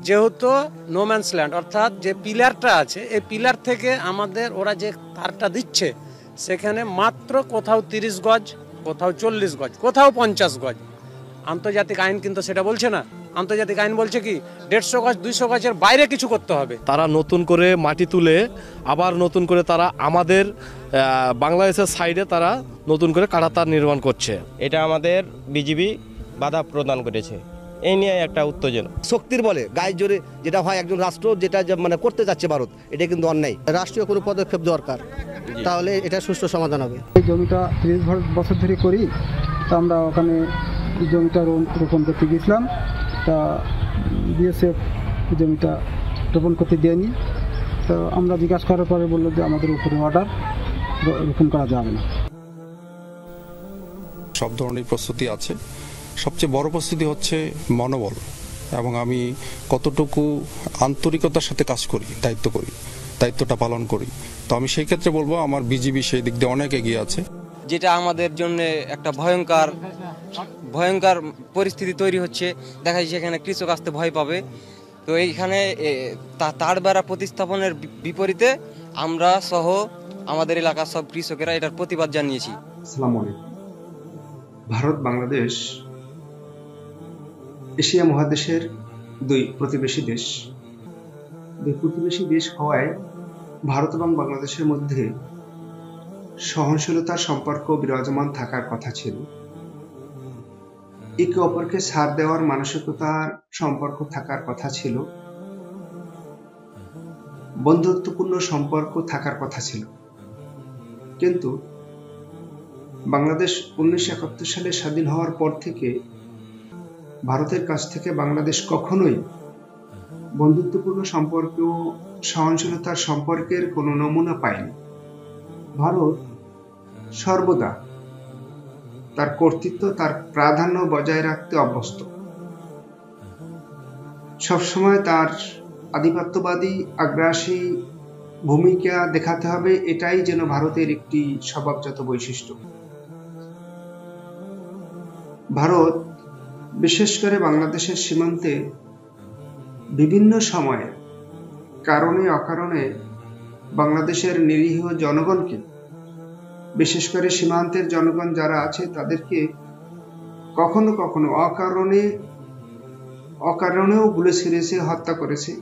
যেহেতু no man's land, অর্থাৎ যে পিলারটা আছে এই পিলার থেকে আমাদের ওরা যে তারটা দিচ্ছে সেখানে মাত্র কোথাও 30 গজ, কোথাও 40 গজ, কোথাও 50 গজ। আন্তর্জাতিক আইন কিন্তু সেটা বলছে না। আন্তর্জাতিক আইন বলছে কি 150 গজ 200 গজের বাইরে কিছু করতে হবে। তারা নতুন করে মাটি তুলে আবার নতুন করে তারা আমাদের বাংলাদেশের সাইডে তারা নতুন করে কাঁটাতার নির্মাণ করছে। এটা আমাদের বিজিবি বাধা প্রদান করেছে, এই নিয়ে একটা উত্তেজনা। শক্তির বলে গায়ের জোরে যেটা হয় একজন রাষ্ট্র যেটা মানে করতে যাচ্ছে ভারত, এটা কিন্তু অন্যায়। রাষ্ট্রীয় কোনো পদক্ষেপ দরকার, তাহলে এটা সুষ্ঠু সমাধান হবে। এই জমিটা 30 বছর ধরে করি, তা আমরা ওখানে জমিটা রোপণ করতে গেছিলাম, তা বিএসএফ জমিটা রোপণ করতে দেয়নি। তো আমরা জিজ্ঞাসা করার পরে বললো যে আমাদের উপরে অর্ডার, রোপণ করা যাবে না। সব ধরনের প্রস্তুতি আছে, সবচেয়ে বড় প্রস্তুতি হচ্ছে মনোবল, এবং আমি কতটুকু আন্তরিকতার সাথে কাজ করি, দায়িত্বটা পালন করি। তো আমি সেই ক্ষেত্রে বলবো আমার বিজিবি সেই দিক দিয়ে অনেক এগিয়ে আছে। যেটা আমাদের জন্য একটা ভয়ঙ্কর পরিস্থিতি তৈরি হচ্ছে। দেখা যাচ্ছে এখানে কৃষক আসতে ভয় পাবে। তো এইখানে তার বেড়া প্রতিস্থাপনের বিপরীতে আমরা সহ আমাদের এলাকার সব কৃষকেরা এটার প্রতিবাদ জানিয়েছি। আসসালামু আলাইকুম। ভারত বাংলাদেশ এশিয়া মহাদেশের দুই প্রতিবেশী দেশ হওয়ায় ভারত এবং বাংলাদেশের মধ্যে সহনশীলতার সম্পর্ক বিরাজমান থাকার কথা ছিল। একে অপরকে ছাড় দেওয়ার মানসিকতার সম্পর্ক থাকার কথা ছিল। বন্ধুত্বপূর্ণ সম্পর্ক থাকার কথা ছিল। কিন্তু বাংলাদেশ 1971 সালে স্বাধীন হওয়ার পর থেকে ভারতের কাছ থেকে বাংলাদেশ কখনোই বন্ধুত্বপূর্ণ সম্পর্ক, সহনশীলতার সম্পর্কের কোনো নমুনা পায়নি। ভারত সর্বদা তার কর্তৃত্ব, তার প্রাধান্য বজায় রাখতে অভ্যস্ত। সবসময় তার আধিপত্যবাদী, আগ্রাসী ভূমিকা দেখাতে হবে, এটাই যেন ভারতের একটি স্বভাবজাত বৈশিষ্ট্য। ভারত বিশেষ করে বাংলাদেশের সীমান্তে বিভিন্ন সময়ে কারণে অকারণে বাংলাদেশের নিরীহ জনগণকে, বিশেষ করে সীমান্তের জনগণ যারা আছে তাদেরকে কখনো কখনো অকারণেও গুলি ছিঁড়েছে, হত্যা করেছে।